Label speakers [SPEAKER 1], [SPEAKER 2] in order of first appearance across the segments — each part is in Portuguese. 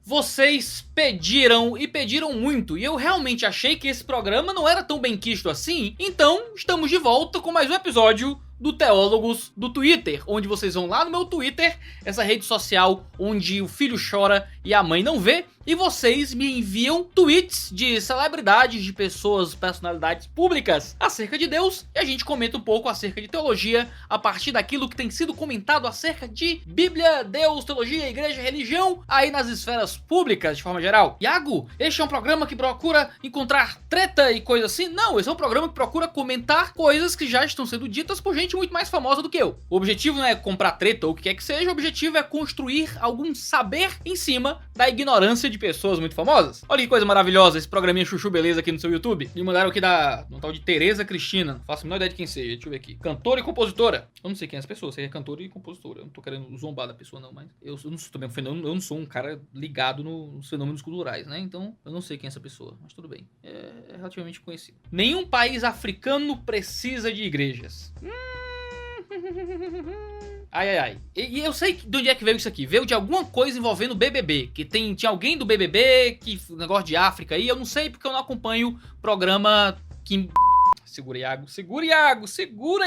[SPEAKER 1] Vocês pediram e pediram muito, e eu realmente achei que esse programa não era tão bem quisto assim, então estamos de volta com mais um episódio do Teólogos do Twitter, onde vocês vão lá no meu Twitter, essa rede social onde o filho chora e a mãe não vê, e vocês me enviam tweets de celebridades, de pessoas, personalidades públicas acerca de Deus, e a gente comenta um pouco acerca de teologia a partir daquilo que tem sido comentado acerca de Bíblia, Deus, teologia, igreja, religião, aí nas esferas públicas de forma geral. Iago, este é um programa que procura encontrar treta e coisa assim? Não, esse é um programa que procura comentar coisas que já estão sendo ditas por gente muito mais famosa do que eu. O objetivo não é comprar treta ou o que quer que seja, o objetivo é construir algum saber em cima da ignorância de pessoas muito famosas. Olha que coisa maravilhosa esse programinha chuchu beleza aqui no seu YouTube. Me mandaram aqui um tal de Tereza Cristina, não faço a menor ideia de quem seja, deixa eu ver aqui. Cantora e compositora. Eu não sei quem é essa pessoa, sei que é cantora e compositora. Eu não tô querendo zombar da pessoa não, mas eu não sou também eu não sou um cara ligado nos fenômenos culturais, né? Então eu não sei quem é essa pessoa, mas tudo bem. É relativamente conhecido. Nenhum país africano precisa de igrejas. Ai. E eu sei de onde é que veio isso aqui. Veio de alguma coisa envolvendo o BBB. Que tinha alguém do BBB, que negócio de África aí. Eu não sei porque eu não acompanho programa que... Segura,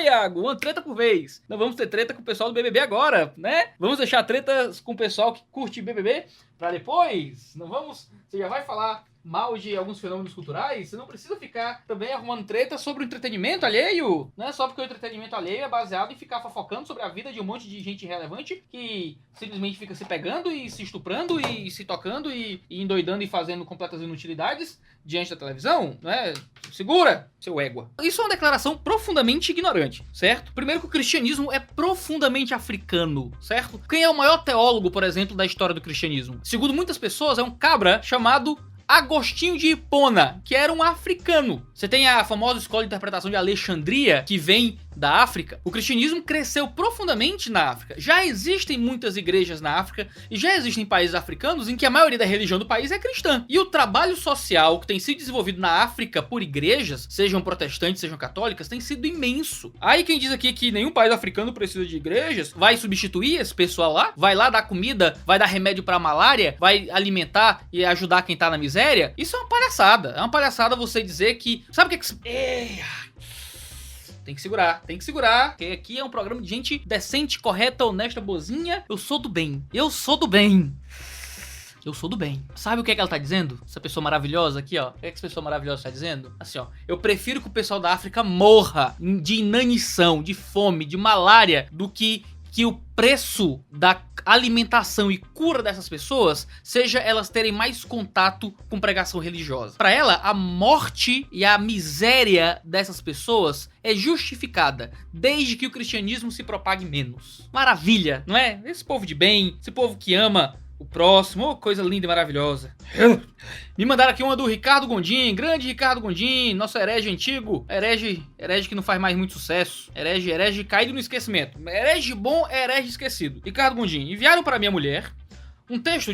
[SPEAKER 1] Iago. Uma treta por vez. Não vamos ter treta com o pessoal do BBB agora, né? Vamos deixar tretas com o pessoal que curte BBB pra depois. Não vamos... Você já vai falar mal de alguns fenômenos culturais, você não precisa ficar também arrumando treta sobre o entretenimento alheio, né? Só porque o entretenimento alheio é baseado em ficar fofocando sobre a vida de um monte de gente irrelevante que simplesmente fica se pegando e se estuprando e se tocando e endoidando e fazendo completas inutilidades diante da televisão, né? Segura, seu égua. Isso é uma declaração profundamente ignorante, certo? Primeiro que o cristianismo é profundamente africano, certo? Quem é o maior teólogo, por exemplo, da história do cristianismo? Segundo muitas pessoas, é um cabra chamado Agostinho de Hipona, que era um africano. Você tem a famosa escola de interpretação de Alexandria, que vem da África. O cristianismo cresceu profundamente na África. Já existem muitas igrejas na África e já existem países africanos em que a maioria da religião do país é cristã. E o trabalho social que tem sido desenvolvido na África por igrejas, sejam protestantes, sejam católicas, tem sido imenso. Aí quem diz aqui que nenhum país africano precisa de igrejas, vai substituir esse pessoal lá? Vai lá dar comida, vai dar remédio pra malária, vai alimentar e ajudar quem tá na miséria? Isso é uma palhaçada. É uma palhaçada você dizer que... Sabe o que Tem que segurar, porque aqui é um programa de gente decente, correta, honesta, boazinha. Eu sou do bem. Sabe o que é que ela tá dizendo? Essa pessoa maravilhosa aqui, ó. O que é que essa pessoa maravilhosa tá dizendo? Assim, ó. Eu prefiro que o pessoal da África morra de inanição, de fome, de malária, do que o preço da alimentação e cura dessas pessoas seja elas terem mais contato com pregação religiosa. Para ela, a morte e a miséria dessas pessoas é justificada, desde que o cristianismo se propague menos. Maravilha, não é? Esse povo de bem, esse povo que ama o próximo, oh, coisa linda e maravilhosa. Me mandaram aqui uma do Ricardo Gondim, grande Ricardo Gondim, nosso herege antigo, herege que não faz mais muito sucesso, herege caído no esquecimento, herege bom, herege esquecido. Ricardo Gondim, enviaram para minha mulher um texto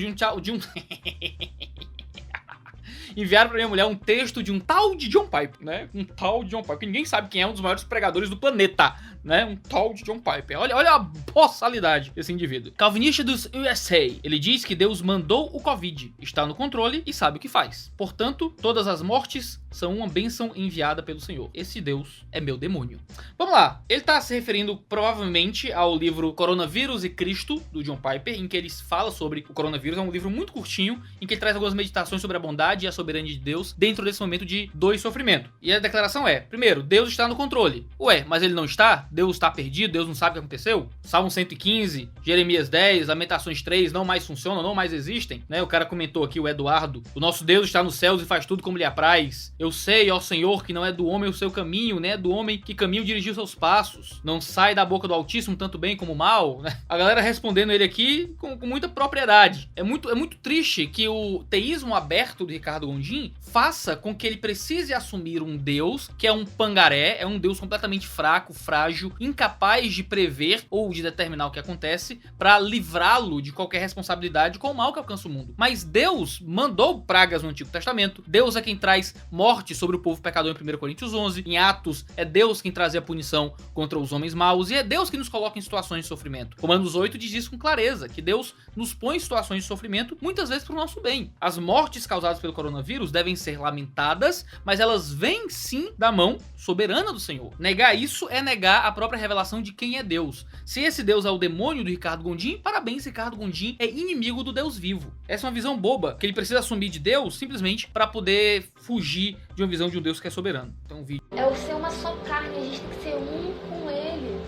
[SPEAKER 1] enviaram pra minha mulher um texto de um tal de John Piper, né? Um tal de John Piper, que ninguém sabe quem é um dos maiores pregadores do planeta, né? Um tal de John Piper. Olha a boçalidade desse indivíduo. Calvinista dos USA. Ele diz que Deus mandou o Covid, está no controle e sabe o que faz. Portanto, todas as mortes são uma bênção enviada pelo Senhor. Esse Deus é meu demônio. Vamos lá. Ele tá se referindo provavelmente ao livro Coronavírus e Cristo, do John Piper, em que ele fala sobre o coronavírus. É um livro muito curtinho, em que ele traz algumas meditações sobre a bondade e a soberania de Deus dentro desse momento de dor e sofrimento. E a declaração é, primeiro, Deus está no controle. Ué, mas ele não está? Deus está perdido? Deus não sabe o que aconteceu? Salmo 115, Jeremias 10, Lamentações 3, não mais funcionam, não mais existem, né? O cara comentou aqui, o Eduardo, o nosso Deus está nos céus e faz tudo como lhe apraz. Eu sei, ó Senhor, que não é do homem o seu caminho, né? Do homem que caminho dirigiu seus passos. Não sai da boca do Altíssimo tanto bem como mal, né? A galera respondendo ele aqui com muita propriedade. É muito triste que o teísmo aberto do Ricardo Gondim faça com que ele precise assumir um Deus que é um pangaré, é um Deus completamente fraco, frágil, frágil, incapaz de prever ou de determinar o que acontece para livrá-lo de qualquer responsabilidade com o mal que alcança o mundo. Mas Deus mandou pragas no Antigo Testamento. Deus é quem traz morte sobre o povo pecador em 1 Coríntios 11. Em Atos, é Deus quem traz a punição contra os homens maus e é Deus que nos coloca em situações de sofrimento. Romanos 8 diz isso com clareza, que Deus nos põe em situações de sofrimento, muitas vezes para o nosso bem. As mortes causadas pelo coronavírus devem ser lamentadas, mas elas vêm sim da mão soberana do Senhor. Negar isso é negar a própria revelação de quem é Deus. Se esse Deus é o demônio do Ricardo Gondim, parabéns, Ricardo Gondim é inimigo do Deus vivo. Essa é uma visão boba, que ele precisa assumir de Deus simplesmente para poder fugir de uma visão de um Deus que é soberano. Então,
[SPEAKER 2] é o ser uma só carne, a gente tem que ser um com ele,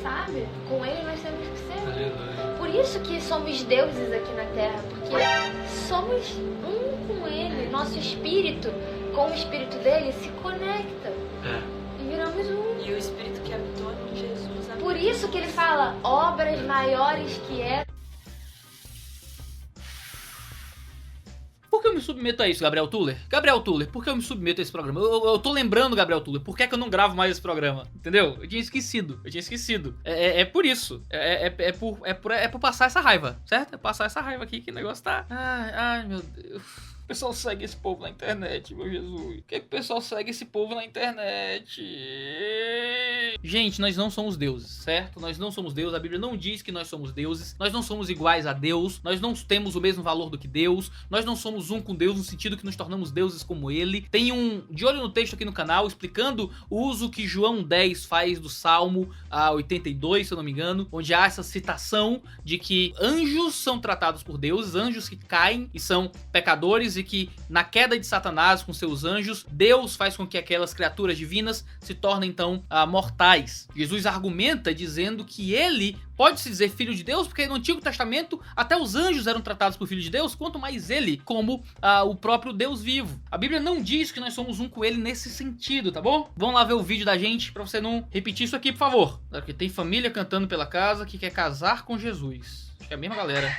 [SPEAKER 2] sabe? Com ele nós temos que ser um. Por isso que somos deuses aqui na Terra, porque somos um com ele, nosso espírito com o espírito dele se conecta e viramos um.
[SPEAKER 3] E o espírito que habitou em Jesus.
[SPEAKER 2] Por isso que ele fala, obras maiores que essa.
[SPEAKER 1] Por que eu me submeto a isso, Gabriel Tuller? Gabriel Tuller, por que eu me submeto a esse programa? Eu tô lembrando, Gabriel Tuller, por que é que eu não gravo mais esse programa? Entendeu? Eu tinha esquecido. É por isso. É por passar essa raiva, certo? É passar essa raiva aqui que o negócio tá... Ai, meu Deus... O pessoal segue esse povo na internet, meu Jesus. Por que o pessoal segue esse povo na internet? Gente, nós não somos deuses, certo? Nós não somos deuses. A Bíblia não diz que nós somos deuses. Nós não somos iguais a Deus. Nós não temos o mesmo valor do que Deus. Nós não somos um com Deus no sentido que nos tornamos deuses como Ele. Tem de olho no texto aqui no canal explicando o uso que João 10 faz do Salmo 82, se eu não me engano, onde há essa citação de que anjos são tratados por deuses, anjos que caem e são pecadores, e que na queda de Satanás com seus anjos, Deus faz com que aquelas criaturas divinas se tornem então mortais. Jesus argumenta dizendo que ele pode se dizer filho de Deus, porque no Antigo Testamento até os anjos eram tratados por filho de Deus, quanto mais ele como o próprio Deus vivo. A Bíblia não diz que nós somos um com ele nesse sentido, tá bom? Vamos lá ver o vídeo da gente pra você não repetir isso aqui, por favor. Porque tem família cantando pela casa que quer casar com Jesus. Acho que é a mesma galera.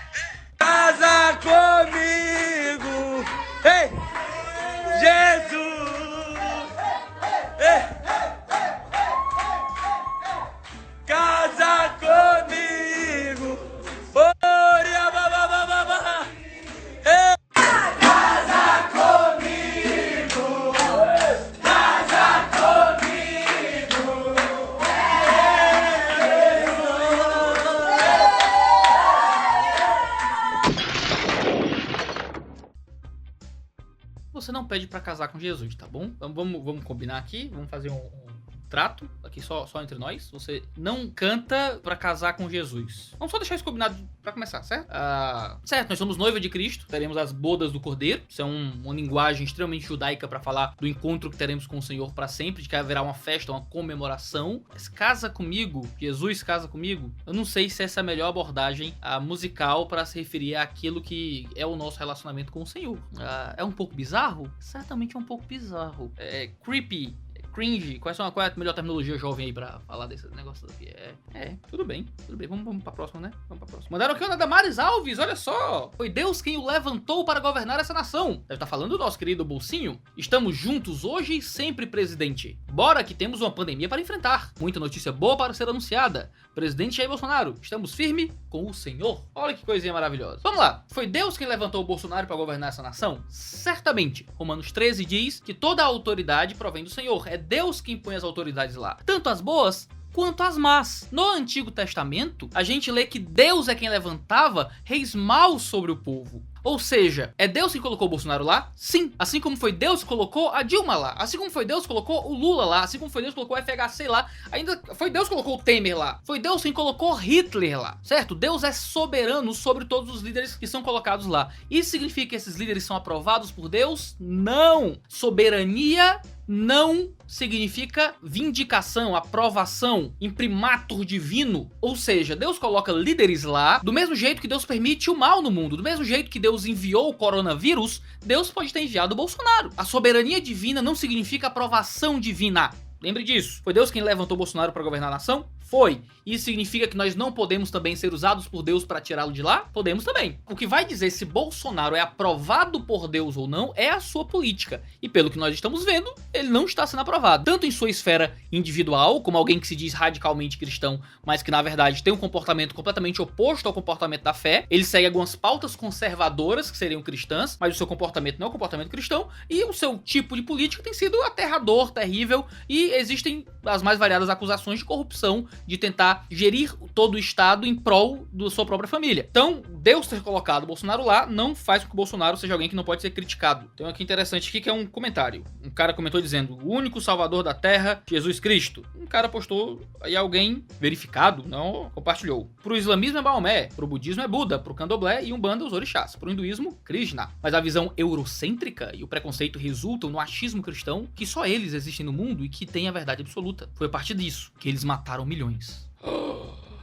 [SPEAKER 4] Casa comigo, ei, Jesus, ei. Casa comigo, oria babababa, ei. Casa comigo, casa comigo,
[SPEAKER 1] Você não pede pra casar com Jesus, tá bom? Vamos combinar aqui, vamos fazer um trato aqui só entre nós. Você não canta pra casar com Jesus. Vamos só deixar isso combinado pra começar, certo? Certo, nós somos noiva de Cristo, teremos as bodas do Cordeiro. Isso é uma linguagem extremamente judaica pra falar do encontro que teremos com o Senhor pra sempre, de que haverá uma festa, uma comemoração. Mas casa comigo, Jesus casa comigo. Eu não sei se essa é a melhor abordagem musical pra se referir àquilo que é o nosso relacionamento com o Senhor. É um pouco bizarro? Certamente é um pouco bizarro. É creepy. Cringe, qual é a melhor terminologia jovem aí pra falar desse negócio aqui? Tudo bem. Vamos pra próxima, né? Vamos pra próxima. Mandaram aqui o Damares Alves, olha só. Foi Deus quem o levantou para governar essa nação. Deve estar falando do nosso querido Bolsinho. Estamos juntos hoje e sempre, presidente. Bora que temos uma pandemia para enfrentar. Muita notícia boa para ser anunciada. Presidente Jair Bolsonaro, estamos firmes com o Senhor. Olha que coisinha maravilhosa. Vamos lá. Foi Deus quem levantou o Bolsonaro para governar essa nação? Certamente. Romanos 13 diz que toda a autoridade provém do Senhor. É Deus quem põe as autoridades lá. Tanto as boas quanto as más. No Antigo Testamento, a gente lê que Deus é quem levantava reis maus sobre o povo. Ou seja, é Deus quem colocou o Bolsonaro lá? Sim. Assim como foi Deus que colocou a Dilma lá. Assim como foi Deus que colocou o Lula lá. Assim como foi Deus que colocou o FHC lá. Ainda foi Deus que colocou o Temer lá. Foi Deus quem colocou Hitler lá. Certo? Deus é soberano sobre todos os líderes que são colocados lá. Isso significa que esses líderes são aprovados por Deus? Não. Soberania não significa vindicação, aprovação, imprimatur divino. Ou seja, Deus coloca líderes lá, do mesmo jeito que Deus permite o mal no mundo, do mesmo jeito que Deus enviou o coronavírus, Deus pode ter enviado o Bolsonaro. A soberania divina não significa aprovação divina. Lembre disso. Foi Deus quem levantou Bolsonaro para governar a nação? Foi. Isso significa que nós não podemos também ser usados por Deus para tirá-lo de lá? Podemos também. O que vai dizer se Bolsonaro é aprovado por Deus ou não é a sua política. E pelo que nós estamos vendo, ele não está sendo aprovado. Tanto em sua esfera individual, como alguém que se diz radicalmente cristão, mas que na verdade tem um comportamento completamente oposto ao comportamento da fé. Ele segue algumas pautas conservadoras, que seriam cristãs, mas o seu comportamento não é um comportamento cristão. E o seu tipo de política tem sido aterrador, terrível. E existem as mais variadas acusações de corrupção, de tentar gerir todo o Estado em prol da sua própria família. Então, Deus ter colocado o Bolsonaro lá não faz com que o Bolsonaro seja alguém que não pode ser criticado. Tem um aqui interessante aqui que é um comentário. Um cara comentou dizendo: o único salvador da terra, Jesus Cristo. Um cara postou e alguém verificado não compartilhou. Pro islamismo é Maomé, pro budismo é Buda, pro candomblé e umbanda os orixás, pro hinduísmo Krishna. Mas a visão eurocêntrica e o preconceito resultam no achismo cristão que só eles existem no mundo e que têm a verdade absoluta. Foi a partir disso que eles mataram milhões.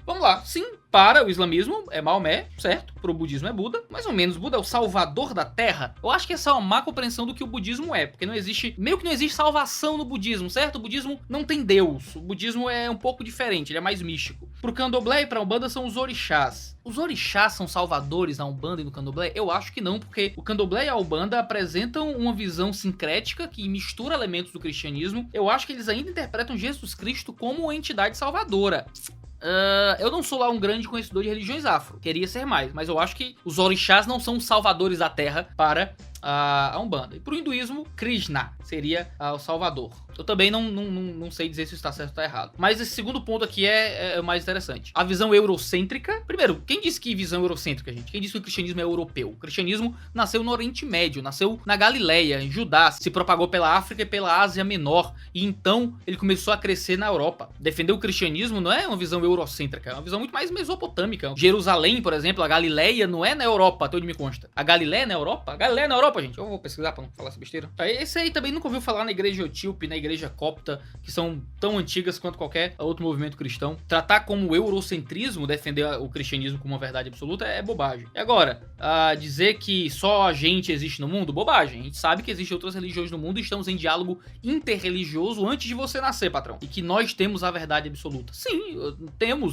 [SPEAKER 1] Vamos lá, sim, para o islamismo é Maomé, certo? Para o budismo é Buda, mais ou menos. Buda é o salvador da terra. Eu acho que essa é uma má compreensão do que o budismo é, porque não existe, meio que não existe salvação no budismo, certo? O budismo não tem Deus, o budismo é um pouco diferente, ele é mais místico. Para o candomblé e para a umbanda são os orixás. Os orixás são salvadores na umbanda e no candomblé? Eu acho que não, porque o candomblé e a umbanda apresentam uma visão sincrética que mistura elementos do cristianismo. Eu acho que eles ainda interpretam Jesus Cristo como uma entidade salvadora. Eu não sou lá um grande conhecedor de religiões afro, queria ser mais, mas eu acho que os orixás não são os salvadores da terra para a umbanda. E pro hinduísmo, Krishna seria o salvador. Eu também não sei dizer se está certo ou está errado. Mas esse segundo ponto aqui é o mais interessante. A visão eurocêntrica. Primeiro, quem disse que visão eurocêntrica, gente? Quem disse que o cristianismo é europeu? O cristianismo nasceu no Oriente Médio, nasceu na Galileia, em Judá, se propagou pela África e pela Ásia Menor. E então ele começou a crescer na Europa. Defender o cristianismo não é uma visão eurocêntrica, é uma visão muito mais mesopotâmica. Jerusalém, por exemplo, a Galileia não é na Europa, até onde me consta. A Galileia é na Europa? A Galileia é na Europa, gente. Eu vou pesquisar pra não falar essa besteira. Esse aí também nunca ouviu falar na igreja etíope, na igreja copta, que são tão antigas quanto qualquer outro movimento cristão. Tratar como eurocentrismo, defender o cristianismo como uma verdade absoluta, é bobagem. E agora, dizer que só a gente existe no mundo? Bobagem. A gente sabe que existem outras religiões no mundo e estamos em diálogo interreligioso antes de você nascer, patrão. E que nós temos a verdade absoluta. Sim,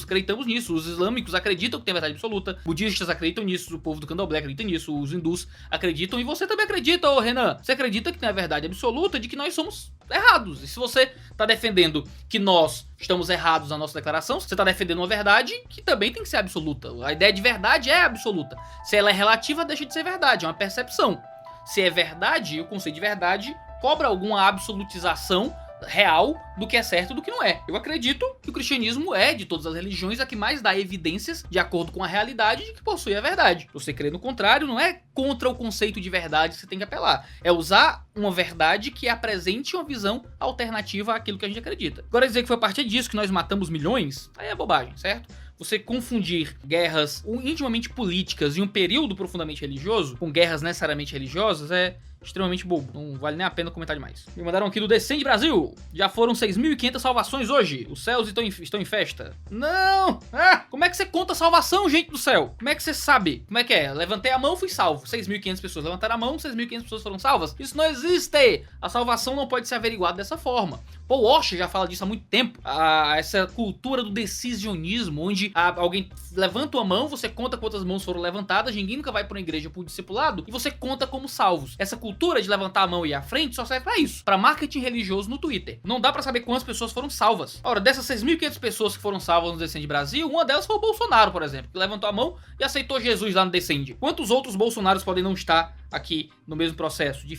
[SPEAKER 1] acreditamos nisso. Os islâmicos acreditam que tem a verdade absoluta. Budistas acreditam nisso. O povo do candomblé acredita nisso. Os hindus acreditam. E você também acredita, ô Renan? Você acredita que tem a verdade absoluta de que nós somos errados. E se você tá defendendo que nós estamos errados na nossa declaração, você tá defendendo uma verdade que também tem que ser absoluta. A ideia de verdade é absoluta. Se ela é relativa, deixa de ser verdade. É uma percepção. Se é verdade, o conceito de verdade cobra alguma absolutização real do que é certo e do que não é. Eu acredito que o cristianismo é, de todas as religiões, a que mais dá evidências de acordo com a realidade de que possui a verdade. Se você crê no contrário, não é contra o conceito de verdade que você tem que apelar. É usar uma verdade que apresente uma visão alternativa àquilo que a gente acredita. Agora, dizer que foi a partir disso que nós matamos milhões, aí é bobagem, certo? Você confundir guerras intimamente políticas em um período profundamente religioso com guerras necessariamente religiosas é extremamente bobo. Não vale nem a pena comentar demais. Me mandaram aqui do Descende Brasil. Já foram 6.500 salvações hoje. Os céus estão em festa. Não! Como é que você conta salvação, gente do céu? Como é que você sabe? Como é que é? Levantei a mão, fui salvo. 6.500 pessoas levantaram a mão, 6.500 pessoas foram salvas. Isso não existe! A salvação não pode ser averiguada dessa forma. Paul Washer já fala disso há muito tempo. Essa cultura do decisionismo, onde alguém levanta a mão, você conta quantas mãos foram levantadas, ninguém nunca vai para uma igreja por discipulado, e você conta como salvos. Essa cultura de levantar a mão e ir à frente só serve pra isso, pra marketing religioso no Twitter. Não dá pra saber quantas pessoas foram salvas. Ora, dessas 6.500 pessoas que foram salvas no Descende Brasil, uma delas foi o Bolsonaro, por exemplo, que levantou a mão e aceitou Jesus lá no Descende. Quantos outros Bolsonaros podem não estar aqui no mesmo processo de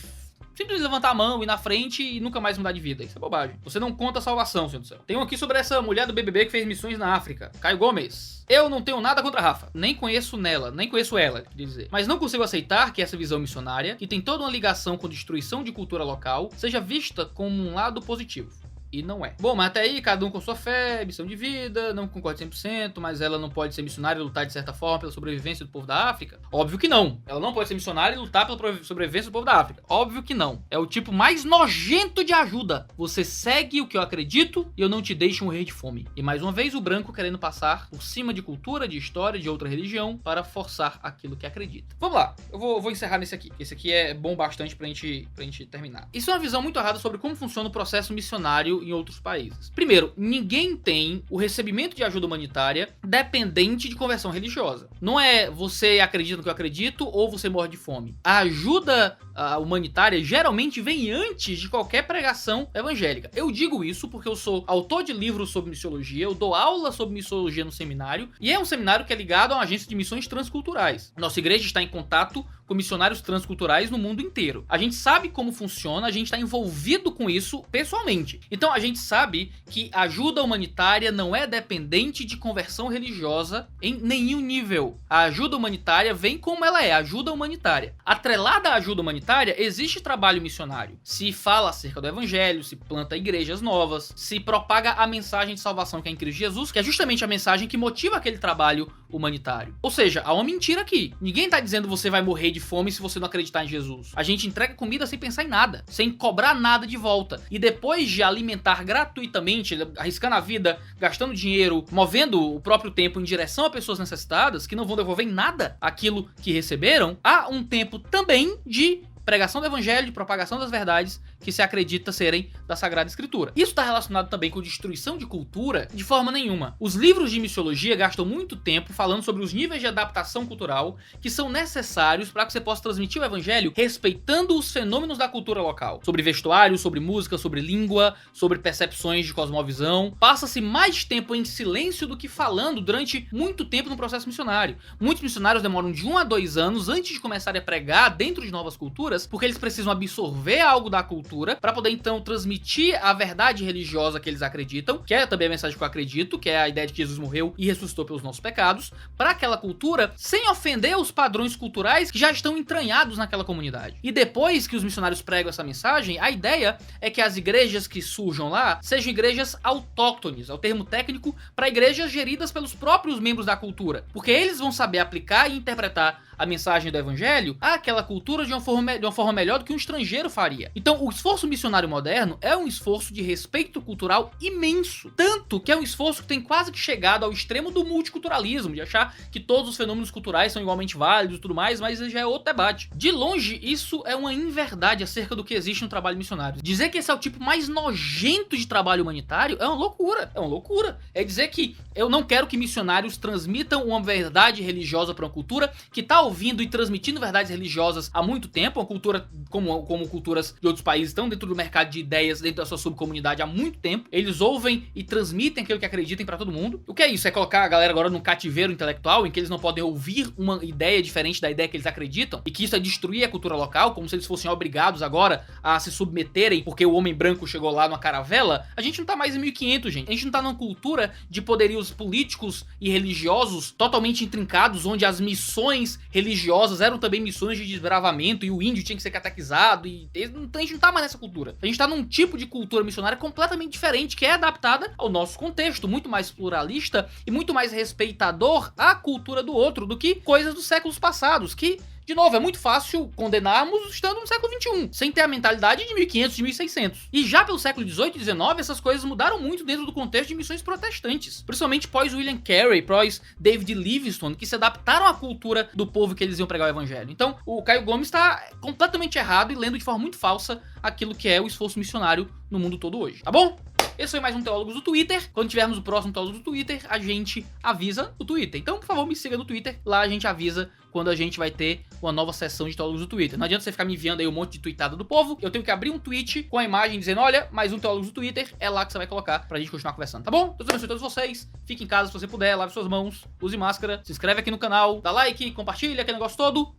[SPEAKER 1] simplesmente levantar a mão, ir na frente e nunca mais mudar de vida? Isso é bobagem. Você não conta a salvação, senhor do céu. Tem um aqui sobre essa mulher do BBB que fez missões na África. Caio Gomes. Eu não tenho nada contra a Rafa. Nem conheço ela, quer dizer. Mas não consigo aceitar que essa visão missionária, que tem toda uma ligação com destruição de cultura local, seja vista como um lado positivo. E não é. Bom, mas até aí, cada um com sua fé, missão de vida, não concordo 100%, mas ela não pode ser missionária e lutar de certa forma pela sobrevivência do povo da África? Óbvio que não. Ela não pode ser missionária e lutar pela sobrevivência do povo da África? Óbvio que não. É o tipo mais nojento de ajuda. Você segue o que eu acredito e eu não te deixo morrer de fome. E mais uma vez, o branco querendo passar por cima de cultura, de história, de outra religião, para forçar aquilo que acredita. Vamos lá, eu vou encerrar nesse aqui. Esse aqui é bom bastante pra gente terminar. Isso é uma visão muito errada sobre como funciona o processo missionário em outros países. Primeiro, ninguém tem o recebimento de ajuda humanitária dependente de conversão religiosa. Não é você acredita no que eu acredito ou você morre de fome. A ajuda humanitária geralmente vem antes de qualquer pregação evangélica. Eu digo isso porque eu sou autor de livros sobre missiologia, eu dou aula sobre missiologia no seminário, e é um seminário que é ligado a uma agência de missões transculturais. Nossa igreja está em contato com missionários transculturais no mundo inteiro. A gente sabe como funciona, a gente está envolvido com isso pessoalmente. Então a gente sabe que ajuda humanitária não é dependente de conversão religiosa em nenhum nível. A ajuda humanitária vem como ela é, ajuda humanitária. Atrelada à ajuda humanitária, existe trabalho missionário. Se fala acerca do evangelho, se planta igrejas novas, se propaga a mensagem de salvação que é em Cristo Jesus, que é justamente a mensagem que motiva aquele trabalho humanitário. Ou seja, há uma mentira aqui. Ninguém tá dizendo você vai morrer de fome se você não acreditar em Jesus. A gente entrega comida sem pensar em nada, sem cobrar nada de volta. E depois de alimentar gratuitamente, arriscando a vida, gastando dinheiro, movendo o próprio tempo em direção a pessoas necessitadas, que não vão devolver em nada aquilo que receberam, há um tempo também de pregação do evangelho, de propagação das verdades que se acredita serem da Sagrada Escritura. Isso está relacionado também com destruição de cultura de forma nenhuma. Os livros de missiologia gastam muito tempo falando sobre os níveis de adaptação cultural que são necessários para que você possa transmitir o evangelho respeitando os fenômenos da cultura local. Sobre vestuário, sobre música, sobre língua, sobre percepções de cosmovisão. Passa-se mais tempo em silêncio do que falando durante muito tempo no processo missionário. Muitos missionários demoram de 1 a 2 anos antes de começarem a pregar dentro de novas culturas, porque eles precisam absorver algo da cultura para poder então transmitir a verdade religiosa que eles acreditam, que é também a mensagem que eu acredito, que é a ideia de que Jesus morreu e ressuscitou pelos nossos pecados, para aquela cultura, sem ofender os padrões culturais que já estão entranhados naquela comunidade. E depois que os missionários pregam essa mensagem, a ideia é que as igrejas que surjam lá sejam igrejas autóctones, é o termo técnico para igrejas geridas pelos próprios membros da cultura, porque eles vão saber aplicar e interpretar a mensagem do evangelho àquela cultura de uma forma melhor do que um estrangeiro faria. Então, o esforço missionário moderno é um esforço de respeito cultural imenso. Tanto que é um esforço que tem quase que chegado ao extremo do multiculturalismo, de achar que todos os fenômenos culturais são igualmente válidos e tudo mais, mas já é outro debate. De longe, isso é uma inverdade acerca do que existe no trabalho missionário. Dizer que esse é o tipo mais nojento de trabalho humanitário é uma loucura. É uma loucura. É dizer que eu não quero que missionários transmitam uma verdade religiosa para uma cultura que está ouvindo e transmitindo verdades religiosas há muito tempo, uma cultura como culturas de outros países estão dentro do mercado de ideias, dentro da sua subcomunidade há muito tempo. Eles ouvem e transmitem aquilo que acreditam para todo mundo. O que é isso? É colocar a galera agora num cativeiro intelectual em que eles não podem ouvir uma ideia diferente da ideia que eles acreditam, e que isso é destruir a cultura local, como se eles fossem obrigados agora a se submeterem porque o homem branco chegou lá numa caravela. A gente não tá mais em 1500, gente. A gente não tá numa cultura de poderios políticos e religiosos totalmente intrincados, onde as missões religiosas eram também missões de desbravamento e o índio tinha que ser catequizado, e a gente não tá mais nessa cultura. A gente tá num tipo de cultura missionária completamente diferente, que é adaptada ao nosso contexto, muito mais pluralista e muito mais respeitador à cultura do outro do que coisas dos séculos passados, que, de novo, é muito fácil condenarmos estando no século XXI, sem ter a mentalidade de 1500, de 1600. E já pelo século XVIII e XIX, essas coisas mudaram muito dentro do contexto de missões protestantes. Principalmente pós William Carey, pós David Livingstone, que se adaptaram à cultura do povo que eles iam pregar o evangelho. Então, o Caio Gomes está completamente errado e lendo de forma muito falsa aquilo que é o esforço missionário no mundo todo hoje, tá bom? Esse foi mais um Teólogos do Twitter. Quando tivermos o próximo Teólogos do Twitter, a gente avisa no Twitter. Então, por favor, me siga no Twitter. Lá a gente avisa quando a gente vai ter uma nova sessão de Teólogos do Twitter. Não adianta você ficar me enviando aí um monte de tweetada do povo. Eu tenho que abrir um tweet com a imagem dizendo, olha, mais um Teólogos do Twitter. É lá que você vai colocar pra gente continuar conversando, tá bom? Deus abençoe a todos vocês. Fique em casa se você puder, lave suas mãos, use máscara, se inscreve aqui no canal, dá like, compartilha aquele negócio todo.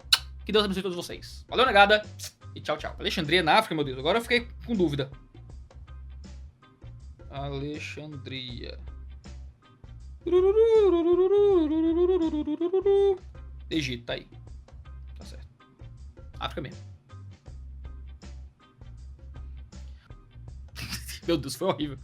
[SPEAKER 1] Que Deus abençoe a todos vocês. Valeu, negada. E tchau, tchau. Alexandria na África, meu Deus. Agora eu fiquei com dúvida. Alexandria. Egito, tá aí. Tá certo. África mesmo. Meu Deus, foi horrível.